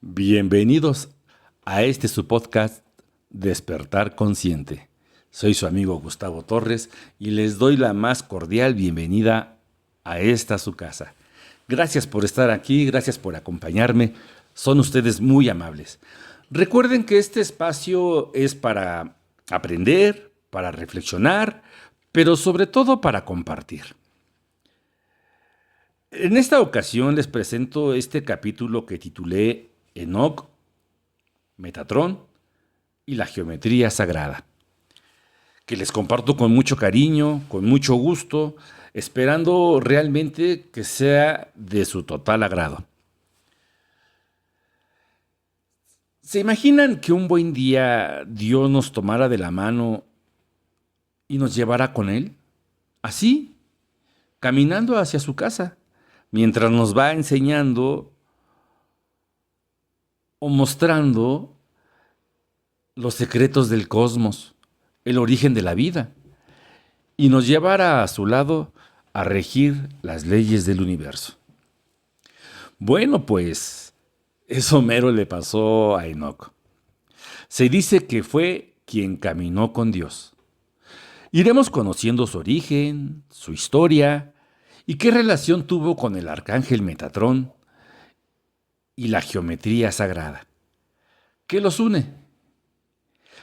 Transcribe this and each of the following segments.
Bienvenidos a su podcast Despertar Consciente. Soy su amigo Gustavo Torres y les doy la más cordial bienvenida a esta su casa. Gracias por estar aquí, gracias por acompañarme. Son ustedes muy amables. Recuerden que este espacio es para aprender, para reflexionar, pero sobre todo para compartir. En esta ocasión les presento este capítulo que titulé Enoc, Metatrón y la geometría sagrada, que les comparto con mucho cariño, con mucho gusto, esperando realmente que sea de su total agrado. ¿Se imaginan que un buen día Dios nos tomara de la mano y nos llevara con Él? Así, caminando hacia su casa, mientras nos va enseñando o mostrando los secretos del cosmos, el origen de la vida, y nos llevará a su lado a regir las leyes del universo. Bueno, pues eso mero le pasó a Enoc. Se dice que fue quien caminó con Dios. Iremos conociendo su origen, su historia y qué relación tuvo con el arcángel Metatrón y la geometría sagrada. ¿Qué los une?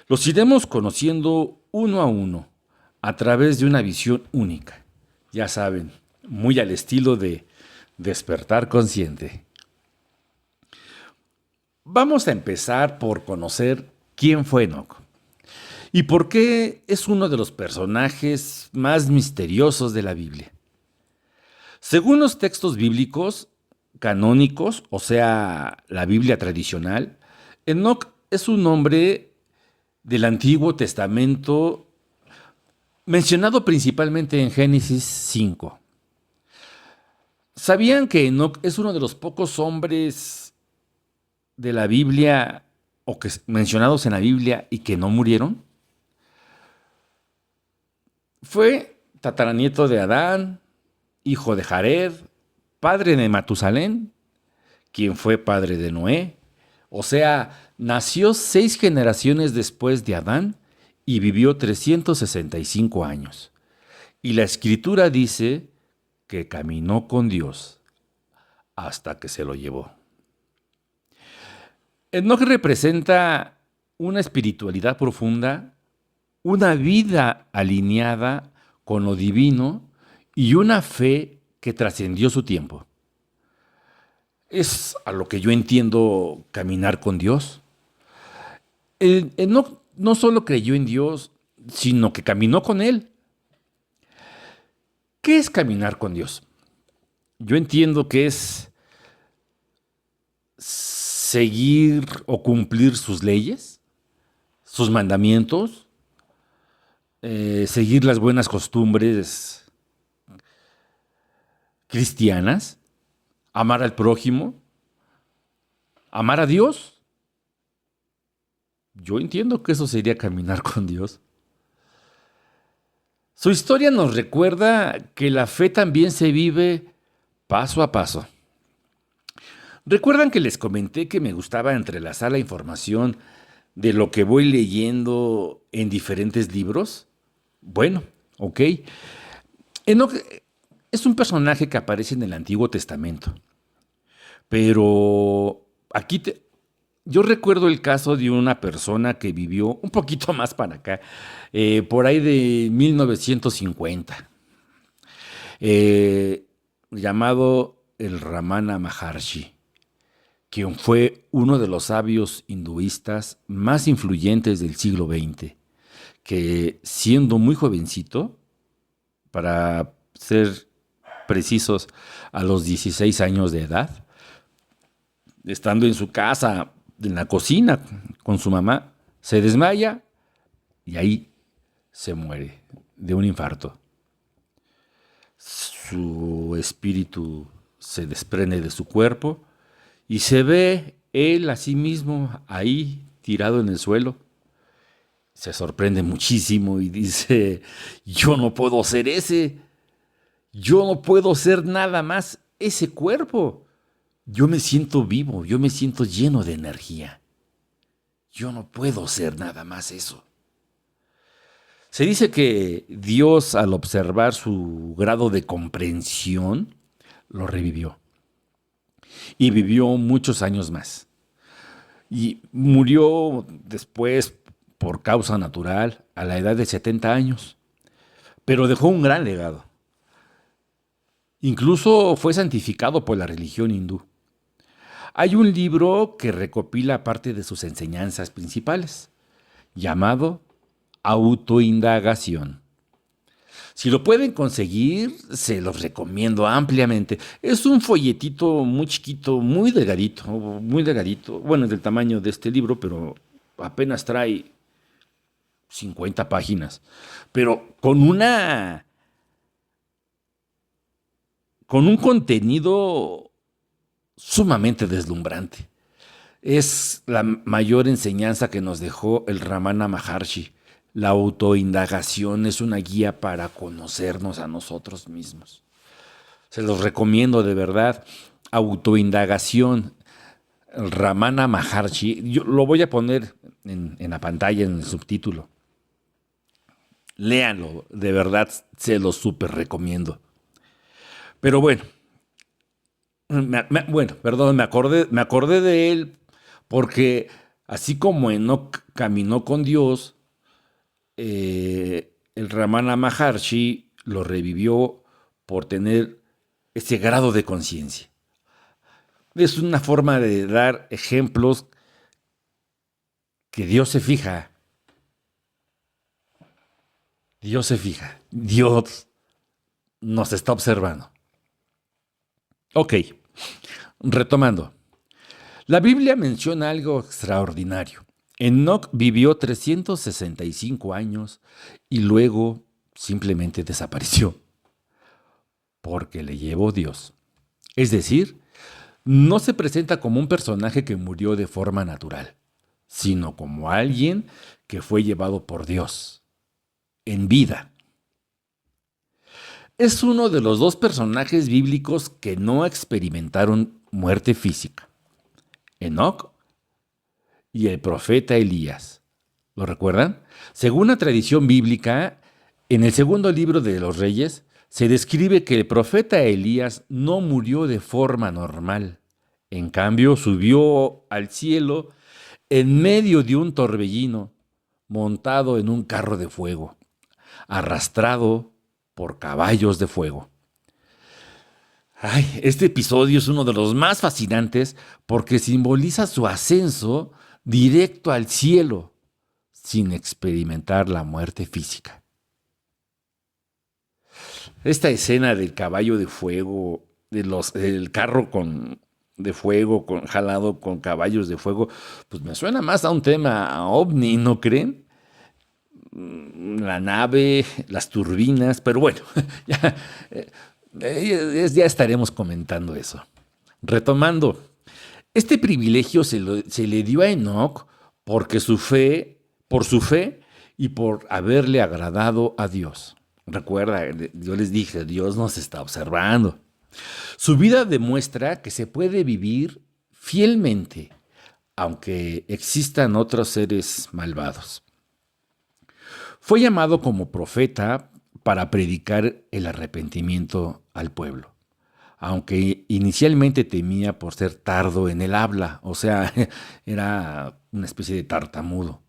Los iremos conociendo uno a uno a través de una visión única. Ya saben, muy al estilo de Despertar Consciente. Vamos a empezar por conocer quién fue Enoc y por qué es uno de los personajes más misteriosos de la Biblia. Según los textos bíblicos canónicos, o sea, la Biblia tradicional, Enoc es un hombre del Antiguo Testamento mencionado principalmente en Génesis 5. ¿Sabían que Enoc es uno de los pocos hombres de la Biblia o que mencionados en la Biblia y que no murieron? Fue tataranieto de Adán, hijo de Jared, padre de Matusalén, quien fue padre de Noé. O sea, nació 6 generaciones después de Adán y vivió 365 años. Y la Escritura dice que caminó con Dios hasta que se lo llevó. Enoc representa una espiritualidad profunda, una vida alineada con lo divino y una fe que trascendió su tiempo. Es a lo que yo entiendo caminar con Dios. Enoc no solo creyó en Dios, sino que caminó con Él. ¿Qué es caminar con Dios? Yo entiendo que es seguir o cumplir sus leyes, sus mandamientos, seguir las buenas costumbres cristianas, amar al prójimo, amar a Dios. Yo entiendo que eso sería caminar con Dios. Su historia nos recuerda que la fe también se vive paso a paso. ¿Recuerdan que les comenté que me gustaba entrelazar la información de lo que voy leyendo en diferentes libros? Bueno, ok. Enoc es un personaje que aparece en el Antiguo Testamento. Pero yo recuerdo el caso de una persona que vivió un poquito más para acá, por ahí de 1950, llamado el Ramana Maharshi, quien fue uno de los sabios hinduistas más influyentes del siglo XX, que siendo muy jovencito, para ser precisos, a los 16 años de edad, estando en su casa, en la cocina, con su mamá, se desmaya y ahí se muere de un infarto. Su espíritu se desprende de su cuerpo y se ve él a sí mismo ahí tirado en el suelo. Se sorprende muchísimo y dice: yo no puedo ser yo no puedo ser nada más ese cuerpo. yo me siento vivo, yo me siento lleno de energía. Yo no puedo ser nada más eso. Se dice que Dios, al observar su grado de comprensión, lo revivió y vivió muchos años más. Y murió después por causa natural a la edad de 70 años, pero dejó un gran legado. Incluso fue santificado por la religión hindú. Hay un libro que recopila parte de sus enseñanzas principales, llamado Autoindagación. Si lo pueden conseguir, se los recomiendo ampliamente. Es un folletito muy chiquito, muy delgadito. Bueno, es del tamaño de este libro, pero apenas trae 50 páginas. Pero con un contenido sumamente deslumbrante. Es la mayor enseñanza que nos dejó el Ramana Maharshi. La autoindagación es una guía para conocernos a nosotros mismos. Se los recomiendo de verdad. Autoindagación. El Ramana Maharshi. Yo lo voy a poner en la pantalla, en el subtítulo. Léanlo, de verdad se los súper recomiendo. Pero bueno, perdón, me acordé de él porque así como Enoch caminó con Dios, el Ramana Maharshi lo revivió por tener ese grado de conciencia. Es una forma de dar ejemplos que Dios se fija. Dios se fija. Dios nos está observando. Ok, retomando. La Biblia menciona algo extraordinario. Enoc vivió 365 años y luego simplemente desapareció porque le llevó Dios. Es decir, no se presenta como un personaje que murió de forma natural, sino como alguien que fue llevado por Dios en vida. Es uno de los dos personajes bíblicos que no experimentaron muerte física. Enoc y el profeta Elías. ¿Lo recuerdan? Según la tradición bíblica, en el segundo libro de los Reyes, se describe que el profeta Elías no murió de forma normal. En cambio, subió al cielo en medio de un torbellino, montado en un carro de fuego, arrastrado por caballos de fuego. Ay, este episodio es uno de los más fascinantes porque simboliza su ascenso directo al cielo sin experimentar la muerte física. Esta escena del caballo de fuego, del carro de fuego, jalado con caballos de fuego, pues me suena más a un tema ovni, ¿no creen? La nave, las turbinas, pero bueno, ya estaremos comentando eso. Retomando, este privilegio se le dio a Enoc por su fe y por haberle agradado a Dios. Recuerda, yo les dije, Dios nos está observando. Su vida demuestra que se puede vivir fielmente, aunque existan otros seres malvados. Fue llamado como profeta para predicar el arrepentimiento al pueblo, aunque inicialmente temía por ser tardo en el habla, o sea, era una especie de tartamudo.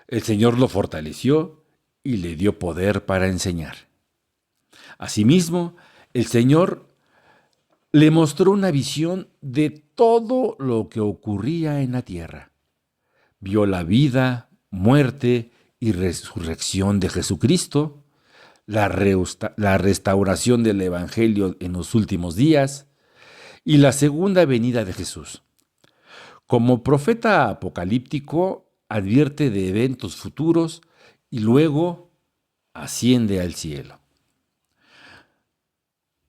El Señor lo fortaleció y le dio poder para enseñar. Asimismo, el Señor le mostró una visión de todo lo que ocurría en la tierra. Vio la vida, muerte y resurrección de Jesucristo, la restauración del Evangelio en los últimos días y la segunda venida de Jesús. Como profeta apocalíptico, advierte de eventos futuros y luego asciende al cielo.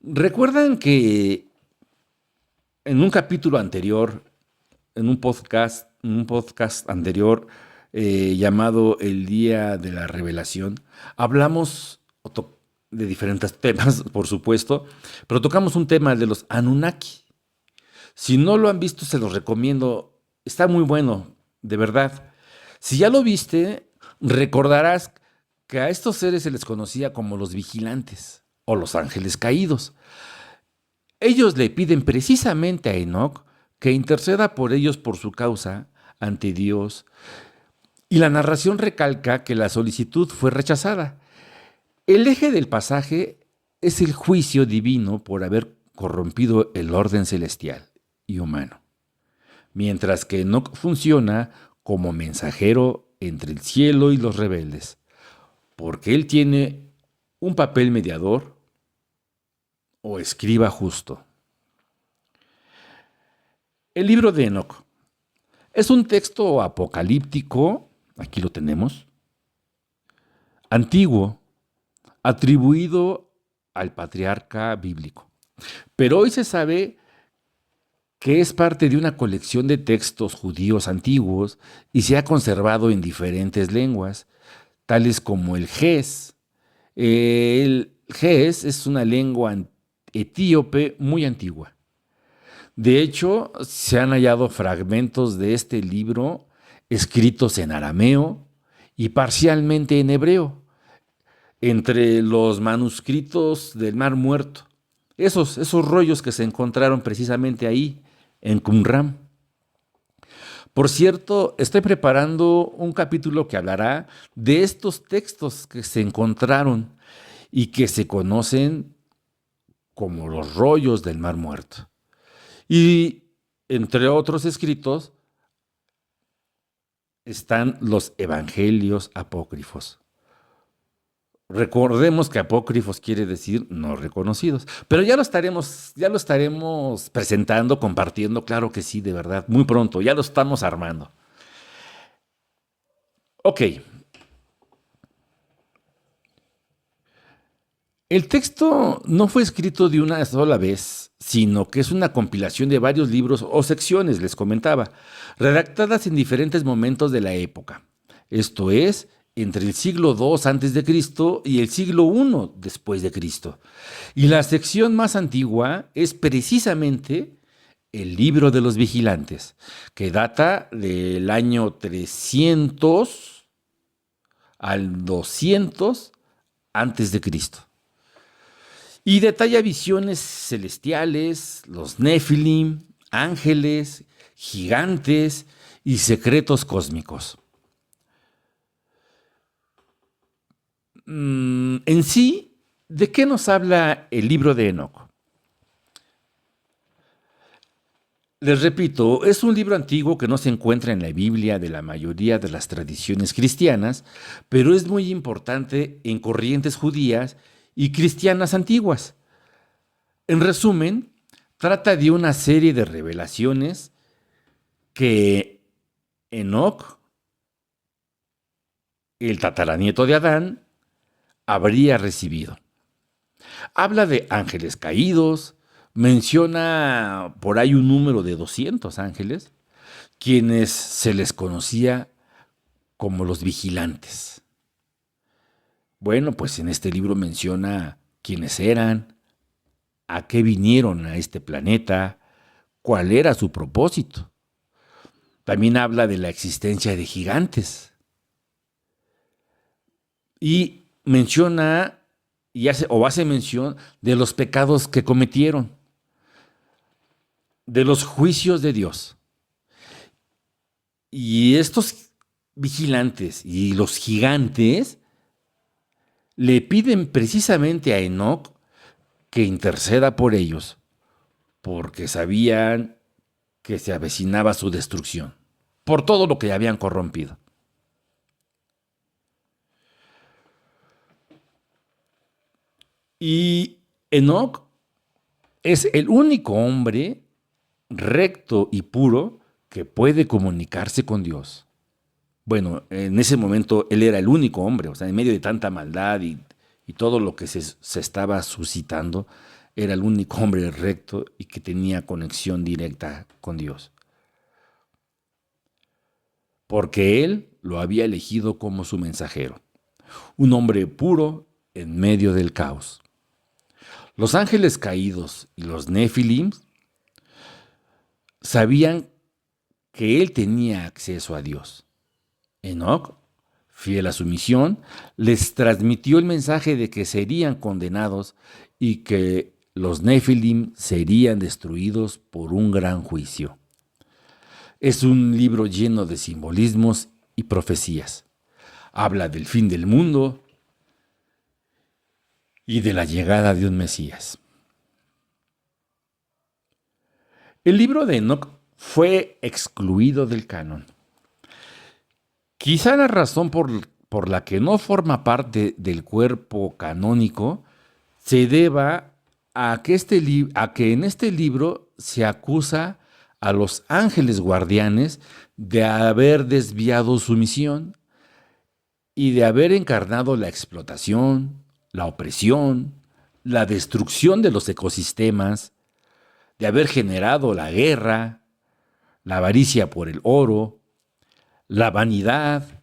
¿Recuerdan que en un capítulo anterior, en un podcast anterior llamado El Día de la Revelación, hablamos de diferentes temas, por supuesto, pero tocamos un tema, el de los Anunnaki? Si no lo han visto, se los recomiendo. Está muy bueno, de verdad. Si ya lo viste, recordarás que a estos seres se les conocía como los vigilantes o los ángeles caídos. Ellos le piden precisamente a Enoc que interceda por ellos por su causa ante Dios, y la narración recalca que la solicitud fue rechazada. El eje del pasaje es el juicio divino por haber corrompido el orden celestial y humano, mientras que Enoc funciona como mensajero entre el cielo y los rebeldes, porque él tiene un papel mediador o escriba justo. El libro de Enoc es un texto apocalíptico, aquí lo tenemos, antiguo, atribuido al patriarca bíblico. Pero hoy se sabe que es parte de una colección de textos judíos antiguos y se ha conservado en diferentes lenguas, tales como el Ges. El Ges es una lengua etíope muy antigua. De hecho, se han hallado fragmentos de este libro escritos en arameo y parcialmente en hebreo, entre los manuscritos del Mar Muerto. Esos rollos que se encontraron precisamente ahí, en Qumran. Por cierto, estoy preparando un capítulo que hablará de estos textos que se encontraron y que se conocen como los rollos del Mar Muerto. Y entre otros escritos están los evangelios apócrifos. Recordemos que apócrifos quiere decir no reconocidos, pero ya lo estaremos presentando, compartiendo, claro que sí, de verdad, muy pronto, ya lo estamos armando. Ok. El texto no fue escrito de una sola vez, sino que es una compilación de varios libros o secciones, les comentaba, redactadas en diferentes momentos de la época. Esto es, entre el siglo II antes de Cristo y el siglo I después de Cristo. Y la sección más antigua es precisamente el Libro de los Vigilantes, que data del año 300 al 200 antes de Cristo. Y detalla visiones celestiales, los Nefilim, ángeles, gigantes y secretos cósmicos. En sí, ¿de qué nos habla el libro de Enoc? Les repito, es un libro antiguo que no se encuentra en la Biblia de la mayoría de las tradiciones cristianas, pero es muy importante en corrientes judías y cristianas antiguas. En resumen, trata de una serie de revelaciones que Enoc, el tataranieto de Adán, habría recibido. Habla de ángeles caídos, menciona por ahí un número de 200 ángeles, quienes se les conocía como los vigilantes. Bueno, pues en este libro menciona quiénes eran, a qué vinieron a este planeta, cuál era su propósito. También habla de la existencia de gigantes. Y menciona hace mención de los pecados que cometieron, de los juicios de Dios. Y estos vigilantes y los gigantes le piden precisamente a Enoc que interceda por ellos, porque sabían que se avecinaba su destrucción, por todo lo que habían corrompido. Y Enoc es el único hombre recto y puro que puede comunicarse con Dios. Bueno, en ese momento él era el único hombre, o sea, en medio de tanta maldad y todo lo que se estaba suscitando, era el único hombre recto y que tenía conexión directa con Dios. Porque él lo había elegido como su mensajero, un hombre puro en medio del caos. Los ángeles caídos y los Nefilim sabían que él tenía acceso a Dios. Enoc, fiel a su misión, les transmitió el mensaje de que serían condenados y que los Nefilim serían destruidos por un gran juicio. Es un libro lleno de simbolismos y profecías. Habla del fin del mundo y de la llegada de un Mesías. El libro de Enoc fue excluido del canon. Quizá la razón por la que no forma parte del cuerpo canónico se deba a que en este libro se acusa a los ángeles guardianes de haber desviado su misión y de haber encarnado la explotación, la opresión, la destrucción de los ecosistemas, de haber generado la guerra, la avaricia por el oro, la vanidad,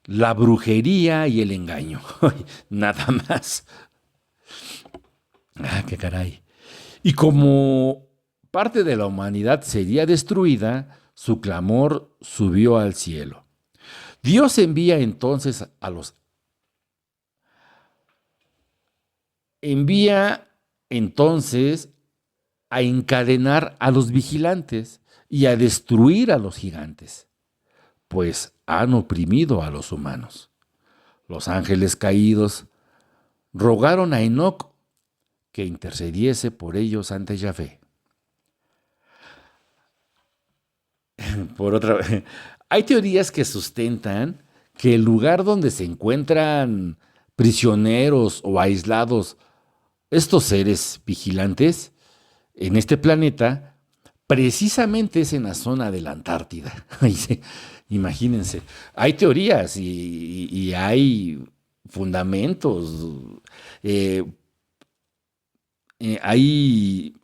la brujería y el engaño. Nada más. Qué caray. Y como parte de la humanidad sería destruida, su clamor subió al cielo. Dios envía entonces a encadenar a los vigilantes y a destruir a los gigantes, pues han oprimido a los humanos. Los ángeles caídos rogaron a Enoc que intercediese por ellos ante Yahvé. Hay teorías que sustentan que el lugar donde se encuentran prisioneros o aislados estos seres vigilantes en este planeta, precisamente es en la zona de la Antártida. Imagínense, hay teorías y hay fundamentos. Hay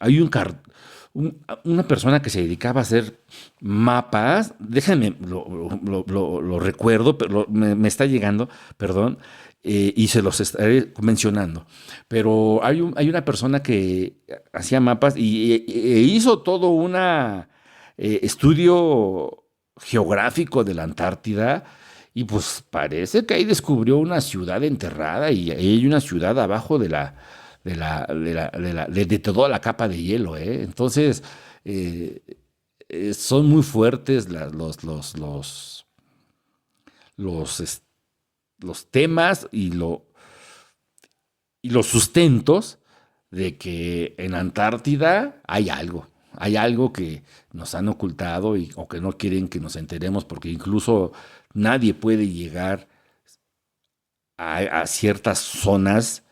una persona que se dedicaba a hacer mapas, déjenme, lo recuerdo, pero me está llegando, perdón, y se los estaré mencionando. Pero hay una persona que hacía mapas e hizo todo un estudio geográfico de la Antártida. Y pues parece que ahí descubrió una ciudad enterrada y hay una ciudad abajo de toda la capa de hielo, ¿eh? Entonces, son muy fuertes los temas y los sustentos de que en Antártida hay algo que nos han ocultado o que no quieren que nos enteremos, porque incluso nadie puede llegar a ciertas zonas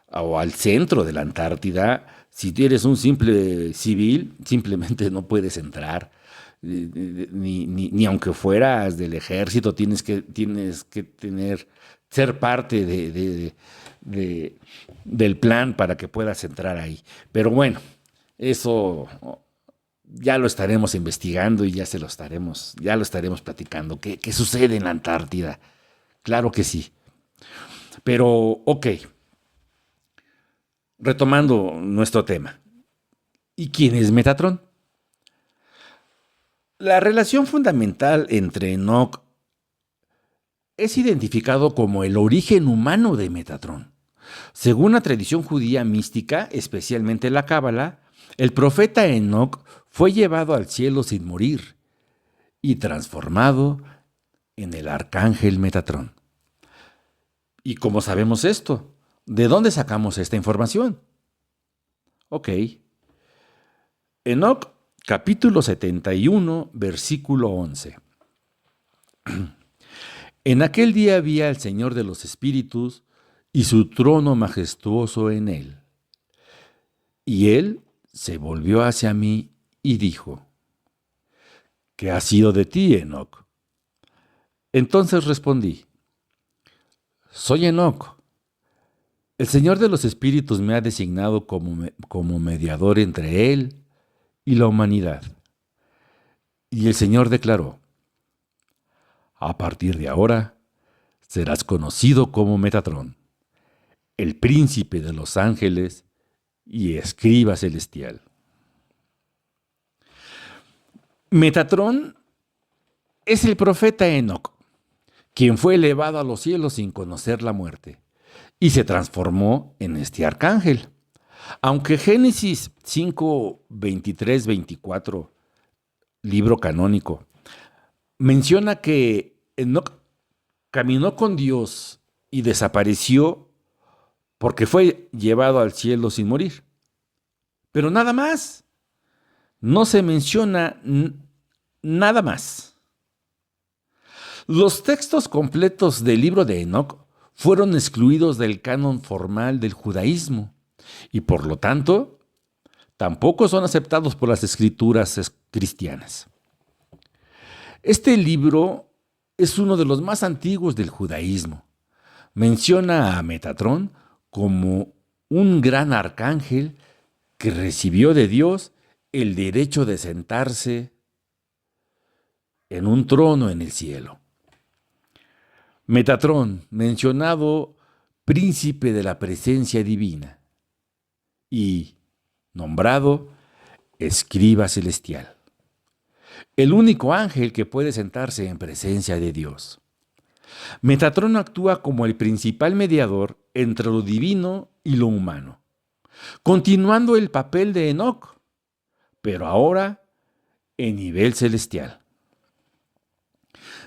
o al centro de la Antártida. Si eres un simple civil, simplemente no puedes entrar. Ni aunque fueras del ejército, tienes que ser parte del plan para que puedas entrar ahí. Pero bueno, eso ya lo estaremos investigando y ya lo estaremos platicando. ¿Qué sucede en la Antártida? Claro que sí. Pero, ok. Retomando nuestro tema. ¿Y quién es Metatron? La relación fundamental entre Enoc es identificado como el origen humano de Metatron. Según la tradición judía mística, especialmente la Cábala, el profeta Enoc fue llevado al cielo sin morir y transformado en el arcángel Metatron. ¿Y cómo sabemos esto? ¿De dónde sacamos esta información? Ok. Enoc, capítulo 71, versículo 11. En aquel día vi al Señor de los Espíritus y su trono majestuoso en él. Y él se volvió hacia mí y dijo: ¿Qué ha sido de ti, Enoc? Entonces respondí: Soy Enoc. El Señor de los Espíritus me ha designado como mediador entre Él y la humanidad. Y el Señor declaró: a partir de ahora serás conocido como Metatron, el príncipe de los ángeles y escriba celestial. Metatrón es el profeta Enoc, quien fue elevado a los cielos sin conocer la muerte, y se transformó en este arcángel. Aunque Génesis 5, 23, 24, libro canónico, menciona que Enoc caminó con Dios y desapareció porque fue llevado al cielo sin morir. Pero nada más. No se menciona nada más. Los textos completos del libro de Enoc fueron excluidos del canon formal del judaísmo y por lo tanto tampoco son aceptados por las escrituras cristianas. Este libro es uno de los más antiguos del judaísmo. Menciona a Metatrón como un gran arcángel que recibió de Dios el derecho de sentarse en un trono en el cielo. Metatrón, mencionado príncipe de la presencia divina y nombrado escriba celestial. El único ángel que puede sentarse en presencia de Dios. Metatrón actúa como el principal mediador entre lo divino y lo humano, continuando el papel de Enoc, pero ahora en nivel celestial.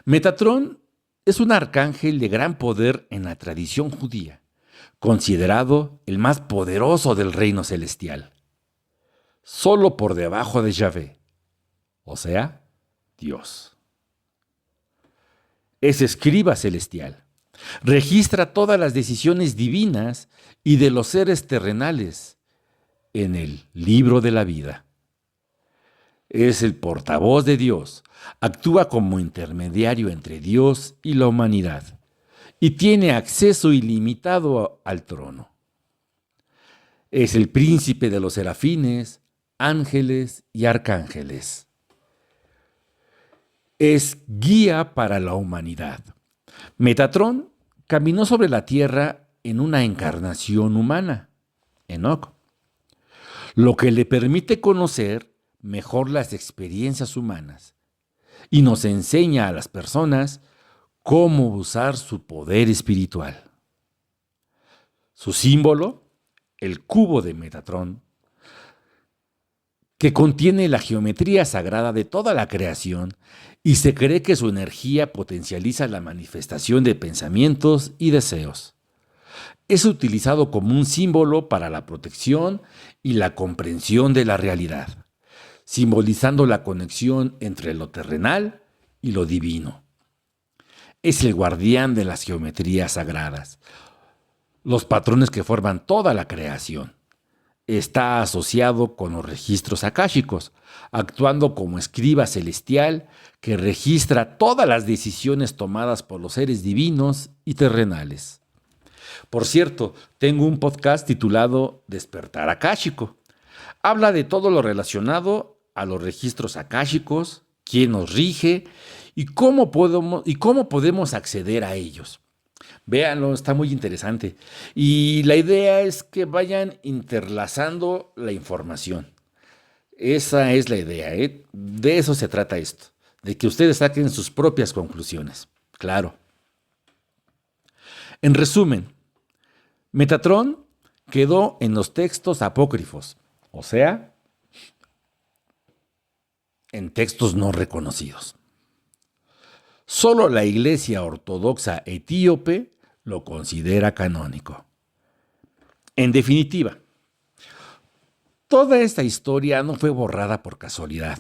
Metatrón es un arcángel de gran poder en la tradición judía, considerado el más poderoso del reino celestial, solo por debajo de Yahvé, o sea, Dios. Es escriba celestial, registra todas las decisiones divinas y de los seres terrenales en el libro de la vida. Es el portavoz de Dios, actúa como intermediario entre Dios y la humanidad y tiene acceso ilimitado al trono. Es el príncipe de los serafines, ángeles y arcángeles. Es guía para la humanidad. Metatrón caminó sobre la tierra en una encarnación humana, Enoc, lo que le permite conocer mejor las experiencias humanas y nos enseña a las personas cómo usar su poder espiritual. Su símbolo, el cubo de Metatrón, que contiene la geometría sagrada de toda la creación y se cree que su energía potencializa la manifestación de pensamientos y deseos. Es utilizado como un símbolo para la protección y la comprensión de la realidad, simbolizando la conexión entre lo terrenal y lo divino. Es el guardián de las geometrías sagradas, los patrones que forman toda la creación. Está asociado con los registros akáshicos, actuando como escriba celestial que registra todas las decisiones tomadas por los seres divinos y terrenales. Por cierto, tengo un podcast titulado Despertar Akáshico. Habla de todo lo relacionado a los registros akáshicos, quién nos rige y cómo podemos acceder a ellos. Véanlo, está muy interesante. Y la idea es que vayan interlazando la información. Esa es la idea, ¿eh? De eso se trata esto, de que ustedes saquen sus propias conclusiones. Claro. En resumen, Metatrón quedó en los textos apócrifos, o sea, en textos no reconocidos. Solo la Iglesia Ortodoxa Etíope lo considera canónico. En definitiva, toda esta historia no fue borrada por casualidad.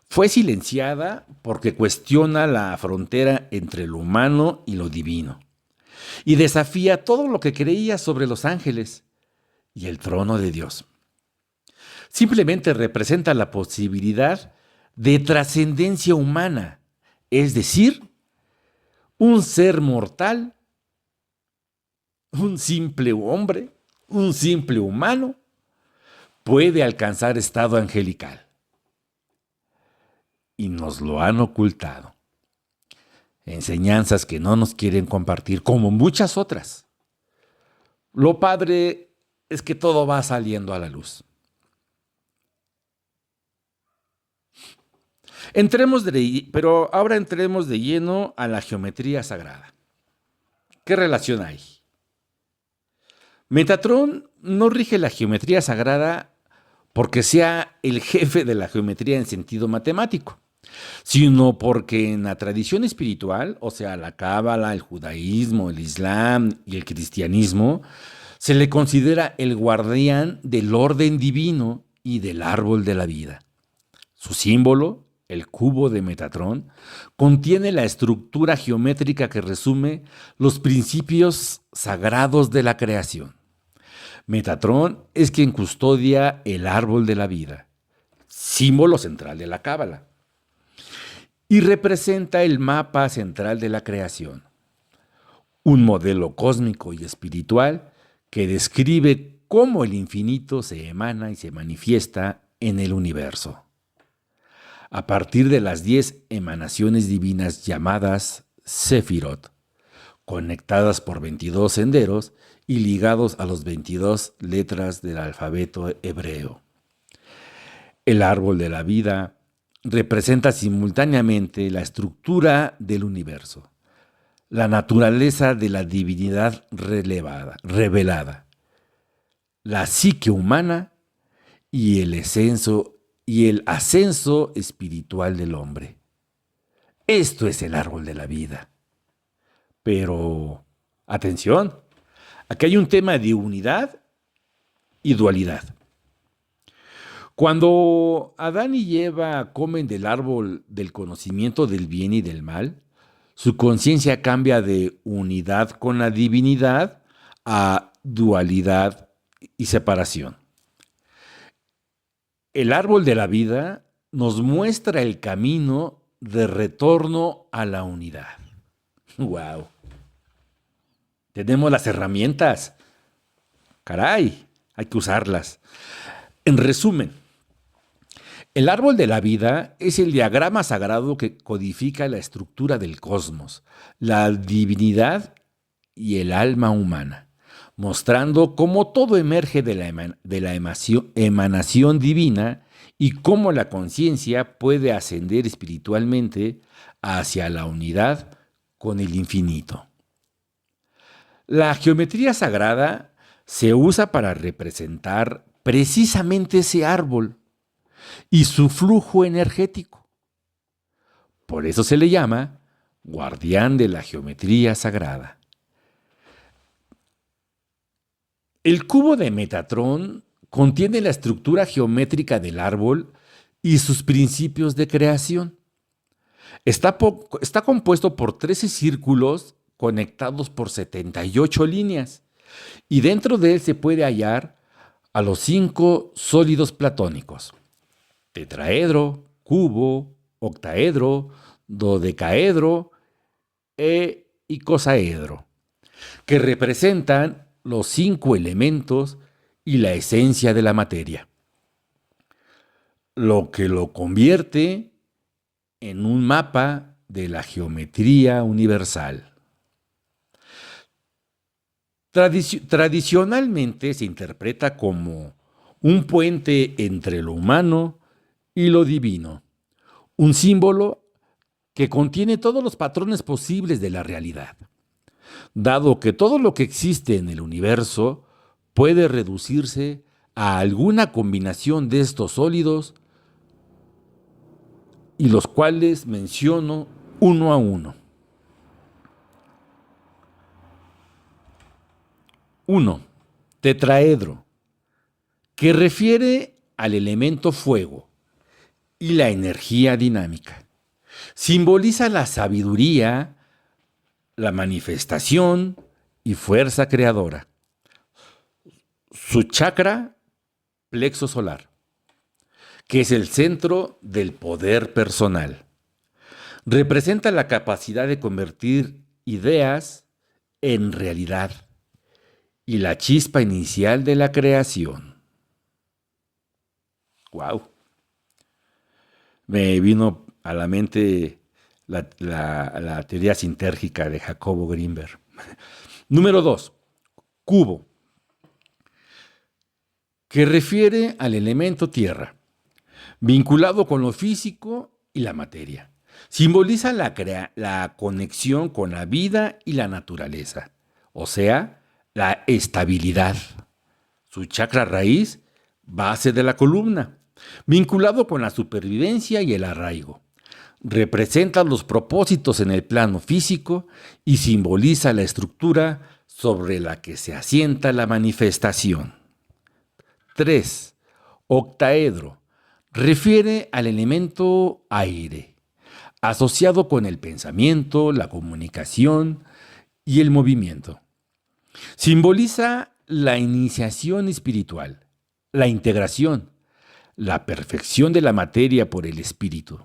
Fue silenciada porque cuestiona la frontera entre lo humano y lo divino y desafía todo lo que creía sobre los ángeles y el trono de Dios. Simplemente representa la posibilidad de trascendencia humana, es decir, un ser mortal, un simple hombre, un simple humano, puede alcanzar estado angelical. Y nos lo han ocultado. Enseñanzas que no nos quieren compartir, como muchas otras. Lo padre es que todo va saliendo a la luz. Pero ahora entremos de lleno a la geometría sagrada. ¿Qué relación hay? Metatrón no rige la geometría sagrada porque sea el jefe de la geometría en sentido matemático, sino porque en la tradición espiritual, o sea, la cábala, el judaísmo, el islam y el cristianismo, se le considera el guardián del orden divino y del árbol de la vida. Su símbolo, el cubo de Metatrón, contiene la estructura geométrica que resume los principios sagrados de la creación. Metatrón es quien custodia el árbol de la vida, símbolo central de la cábala, y representa el mapa central de la creación, un modelo cósmico y espiritual que describe cómo el infinito se emana y se manifiesta en el universo. A partir de las 10 emanaciones divinas llamadas Sefirot, conectadas por 22 senderos y ligados a las 22 letras del alfabeto hebreo. El árbol de la vida representa simultáneamente la estructura del universo, la naturaleza de la divinidad revelada, la psique humana y el ascenso espiritual del hombre. Esto es el árbol de la vida. Pero, atención, aquí hay un tema de unidad y dualidad. Cuando Adán y Eva comen del árbol del conocimiento del bien y del mal, su conciencia cambia de unidad con la divinidad a dualidad y separación. El árbol de la vida nos muestra el camino de retorno a la unidad. ¡Wow! Tenemos las herramientas. Caray, hay que usarlas. En resumen, el árbol de la vida es el diagrama sagrado que codifica la estructura del cosmos, la divinidad y el alma humana, mostrando cómo todo emerge de la emanación divina y cómo la conciencia puede ascender espiritualmente hacia la unidad con el infinito. La geometría sagrada se usa para representar precisamente ese árbol y su flujo energético. Por eso se le llama guardián de la geometría sagrada. El cubo de Metatrón contiene la estructura geométrica del árbol y sus principios de creación. Está compuesto por 13 círculos conectados por 78 líneas, y dentro de él se puede hallar a los 5 sólidos platónicos: tetraedro, cubo, octaedro, dodecaedro e icosaedro, que representan los 5 elementos y la esencia de la materia, lo que lo convierte en un mapa de la geometría universal. Tradicionalmente se interpreta como un puente entre lo humano y lo divino, un símbolo que contiene todos los patrones posibles de la realidad, dado que todo lo que existe en el universo puede reducirse a alguna combinación de estos sólidos, y los cuales menciono uno a uno. 1. Tetraedro, que refiere al elemento fuego y la energía dinámica. Simboliza la sabiduría, la manifestación y fuerza creadora. Su chakra, plexo solar, que es el centro del poder personal. Representa la capacidad de convertir ideas en realidad y la chispa inicial de la creación. ¡Wow! Me vino a la mente la teoría sintérgica de Jacobo Grinberg. Número 2. Cubo, que refiere al elemento tierra, vinculado con lo físico y la materia. Simboliza la conexión con la vida y la naturaleza, o sea, la estabilidad. Su chakra raíz, base de la columna, vinculado con la supervivencia y el arraigo. Representa los propósitos en el plano físico y simboliza la estructura sobre la que se asienta la manifestación. 3. Octaedro. Refiere al elemento aire, asociado con el pensamiento, la comunicación y el movimiento. Simboliza la iniciación espiritual, la integración, la perfección de la materia por el espíritu.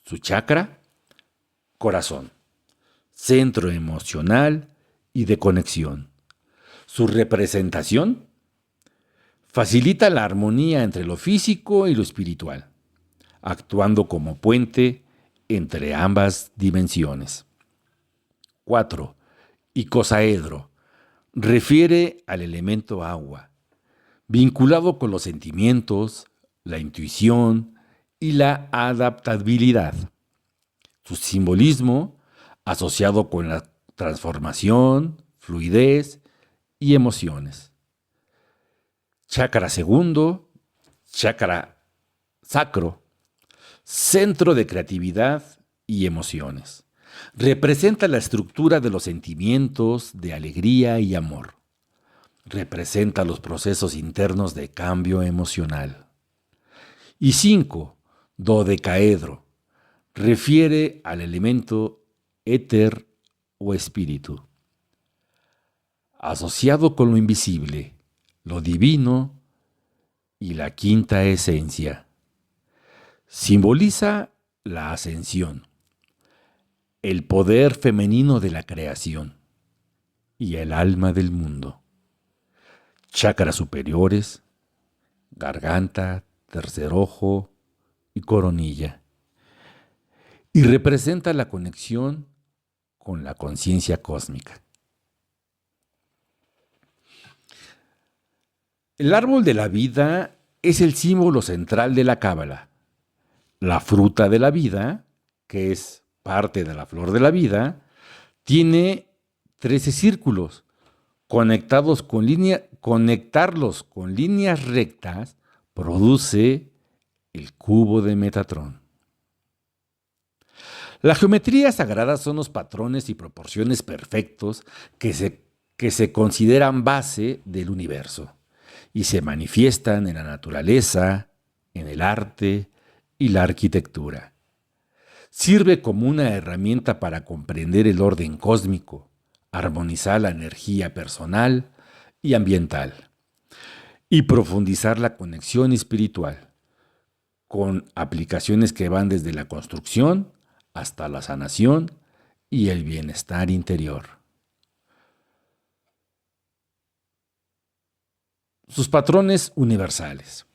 Su chakra, corazón, centro emocional y de conexión. Su representación, facilita la armonía entre lo físico y lo espiritual, actuando como puente entre ambas dimensiones. 4. Icosaedro. Refiere al elemento agua, vinculado con los sentimientos, la intuición y la adaptabilidad. Su simbolismo, asociado con la transformación, fluidez y emociones. Chakra segundo, chakra sacro, centro de creatividad y emociones. Representa la estructura de los sentimientos de alegría y amor. Representa los procesos internos de cambio emocional. Y 5. Dodecaedro. Refiere al elemento éter o espíritu. Asociado con lo invisible, lo divino y la quinta esencia. Simboliza la ascensión, el poder femenino de la creación y el alma del mundo. Chakras superiores, garganta, tercer ojo y coronilla. Y representa la conexión con la conciencia cósmica. El árbol de la vida es el símbolo central de la Cábala. La fruta de la vida, que es parte de la flor de la vida, tiene 13 círculos. Conectarlos con líneas rectas produce el cubo de Metatrón. La geometría sagrada son los patrones y proporciones perfectos que se consideran base del universo y se manifiestan en la naturaleza, en el arte y la arquitectura. Sirve como una herramienta para comprender el orden cósmico, armonizar la energía personal y ambiental y profundizar la conexión espiritual, con aplicaciones que van desde la construcción hasta la sanación y el bienestar interior. Sus patrones universales.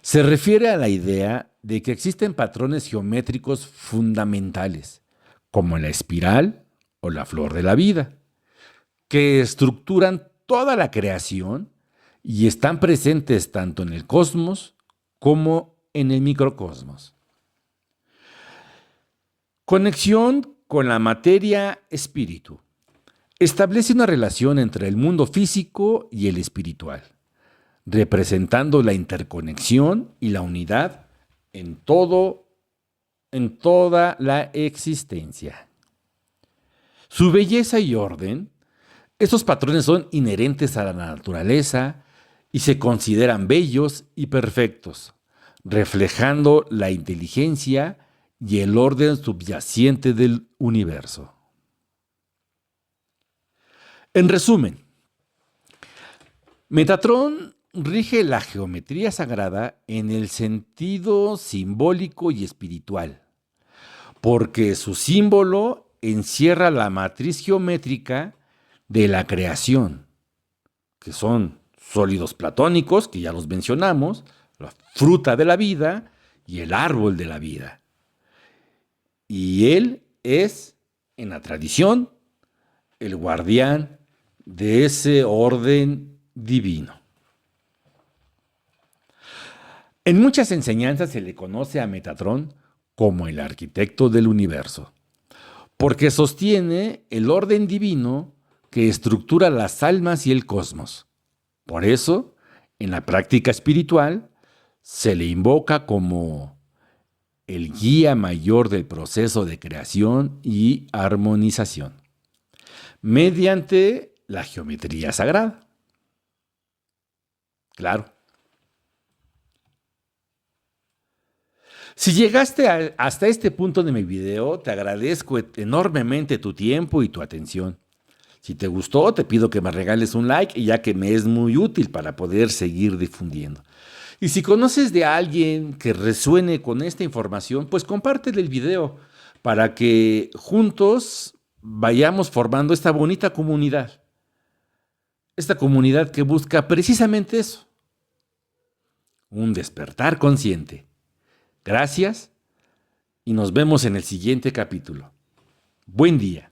Se refiere a la idea de que existen patrones geométricos fundamentales, como la espiral o la flor de la vida, que estructuran toda la creación y están presentes tanto en el cosmos como en el microcosmos. Conexión con la materia-espíritu. Establece una relación entre el mundo físico y el espiritual, representando la interconexión y la unidad en toda la existencia. Su belleza y orden, estos patrones son inherentes a la naturaleza y se consideran bellos y perfectos, reflejando la inteligencia y el orden subyacente del universo. En resumen, Metatrón rige la geometría sagrada en el sentido simbólico y espiritual, porque su símbolo encierra la matriz geométrica de la creación, que son sólidos platónicos, que ya los mencionamos, la fruta de la vida y el árbol de la vida. Y él es, en la tradición, el guardián de ese orden divino. En muchas enseñanzas se le conoce a Metatrón como el arquitecto del universo, porque sostiene el orden divino que estructura las almas y el cosmos. Por eso, en la práctica espiritual, se le invoca como el guía mayor del proceso de creación y armonización, mediante la geometría sagrada. Claro. Si llegaste hasta este punto de mi video, te agradezco enormemente tu tiempo y tu atención. Si te gustó, te pido que me regales un like, ya que me es muy útil para poder seguir difundiendo. Y si conoces de alguien que resuene con esta información, pues compártele el video para que juntos vayamos formando esta bonita comunidad. Esta comunidad que busca precisamente eso, un despertar consciente. Gracias y nos vemos en el siguiente capítulo. Buen día.